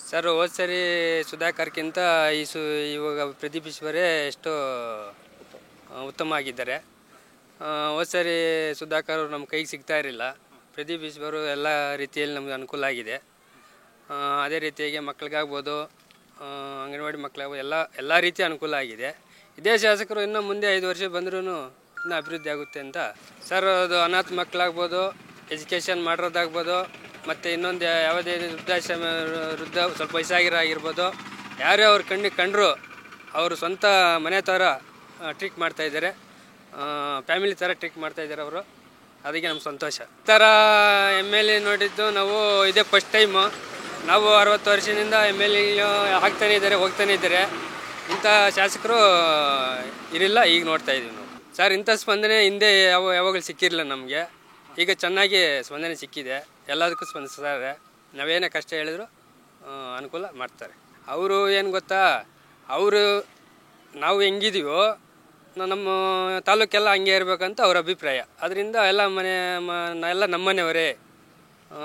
Sir ಹೋದ ಸರಿ ಸುಧಾಕರ್ಗಿಂತ ಇವಾಗ ಪ್ರದೀಪ್ ಈಶ್ವರೇ ಎಷ್ಟೋ ಉತ್ತಮ ಆಗಿದ್ದಾರೆ. ಹೋದ ಸರಿ ಸುಧಾಕರ್ ನಮ್ಮ ಕೈಗೆ ಸಿಗ್ತಾ ಇರಲಿಲ್ಲ. ಪ್ರದೀಪ್ ಈಶ್ವರು ಎಲ್ಲ ರೀತಿಯಲ್ಲಿ ನಮಗೆ ಅನುಕೂಲ ಆಗಿದೆ. ಅದೇ ರೀತಿಯಾಗಿ ಮಕ್ಕಳಿಗಾಗ್ಬೋದು, ಅಂಗನವಾಡಿ ಮಕ್ಕಳಾಗ್ಬೋದು, ಎಲ್ಲ ರೀತಿಯ ಅನುಕೂಲ ಆಗಿದೆ. ಇದೇ ಶಾಸಕರು ಇನ್ನೂ ಮುಂದೆ 5 ವರ್ಷ ಬಂದ್ರೂ ಇನ್ನೂ ಅಭಿವೃದ್ಧಿ ಆಗುತ್ತೆ ಅಂತ. ಸರ್ ಅದು ಅನಾಥ ಮಕ್ಕಳಾಗ್ಬೋದು, ಎಜುಕೇಷನ್ ಮಾಡಿರೋದಾಗ್ಬೋದು, ಮತ್ತು ಇನ್ನೊಂದು ಯಾವುದೇ ವೃದ್ಧಾಶ್ರಮ ಸ್ವಲ್ಪ ವಯಸ್ಸಾಗಿರ್ಬೋದು, ಯಾರೇ ಅವ್ರ ಕಂಡ್ರು ಅವರು ಸ್ವಂತ ಮನೆ ಥರ ಟ್ರೀಟ್ ಮಾಡ್ತಾಯಿದ್ದಾರೆ, ಫ್ಯಾಮಿಲಿ ಥರ ಟ್ರೀಟ್ ಮಾಡ್ತಾಯಿದ್ದಾರೆ ಅವರು. ಅದಕ್ಕೆ ನಮ್ಗೆ ಸಂತೋಷ. ಈ ಥರ MLA ನೋಡಿದ್ದು ನಾವು ಇದೇ ಫಸ್ಟ್ ಟೈಮು. ನಾವು 60 ವರ್ಷದಿಂದ MLA ಆಗ್ತಾನೆ ಇದ್ದಾರೆ, ಹೋಗ್ತಾನೆ ಇದ್ದಾರೆ. ಇಂಥ ಶಾಸಕರು ಇರಲಿಲ್ಲ, ಈಗ ನೋಡ್ತಾ ಇದ್ದೀವಿ ನಾವು. ಸರ್ ಇಂಥ ಸ್ಪಂದನೆ ಹಿಂದೆ ಯಾವಾಗಲೂ ಸಿಕ್ಕಿರಲಿಲ್ಲ ನಮಗೆ. ಈಗ ಚೆನ್ನಾಗಿ ಸ್ಪಂದನೆ ಸಿಕ್ಕಿದೆ, ಎಲ್ಲದಕ್ಕೂ ಸ್ಪಂದಿಸ್ತಾರೆ. ನಾವೇನೇ ಕಷ್ಟ ಹೇಳಿದ್ರು ಅನುಕೂಲ ಮಾಡ್ತಾರೆ. ಅವರು ಏನು ಗೊತ್ತಾ, ಅವರು ನಾವು ಹೆಂಗಿದೀವೋ ನಮ್ಮ ತಾಲೂಕೆಲ್ಲ ಹಂಗೆ ಇರಬೇಕಂತ ಅವ್ರ ಅಭಿಪ್ರಾಯ. ಅದರಿಂದ ಎಲ್ಲ ಎಲ್ಲ ನಮ್ಮನೆಯವರೇ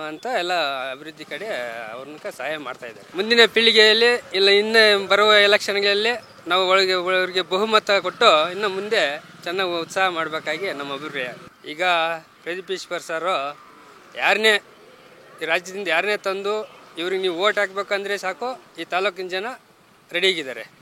ಅಂತ ಎಲ್ಲ ಅಭಿವೃದ್ಧಿ ಕಡೆ ಅವ್ರನ್ನ ಸಹಾಯ ಮಾಡ್ತಾಯಿದ್ದಾರೆ. ಮುಂದಿನ ಪೀಳಿಗೆಯಲ್ಲಿ ಇಲ್ಲ ಇನ್ನು ಬರುವ ಎಲೆಕ್ಷನ್ಗಳಲ್ಲಿ ನಾವು ಅವರಿಗೆ ಬಹುಮತ ಕೊಟ್ಟು ಇನ್ನು ಮುಂದೆ ಚೆನ್ನಾಗಿ ಉತ್ಸಾಹ ಮಾಡಬೇಕಾಗಿ ನಮ್ಮ ಅಭಿಪ್ರಾಯ. ಈಗ ಪ್ರದೀಪ್ ಈಶ್ವರ್ ಸರು ಯಾರನ್ನೇ ರಾಜ್ಯದಿಂದ ಯಾರನ್ನೇ ತಂದು ಇವ್ರಿಗೆ ನೀವು ಓಟ್ ಹಾಕ್ಬೇಕಂದ್ರೆ ಸಾಕು, ಈ ತಾಲೂಕಿನ ಜನ ರೆಡಿಯಾಗಿದ್ದಾರೆ.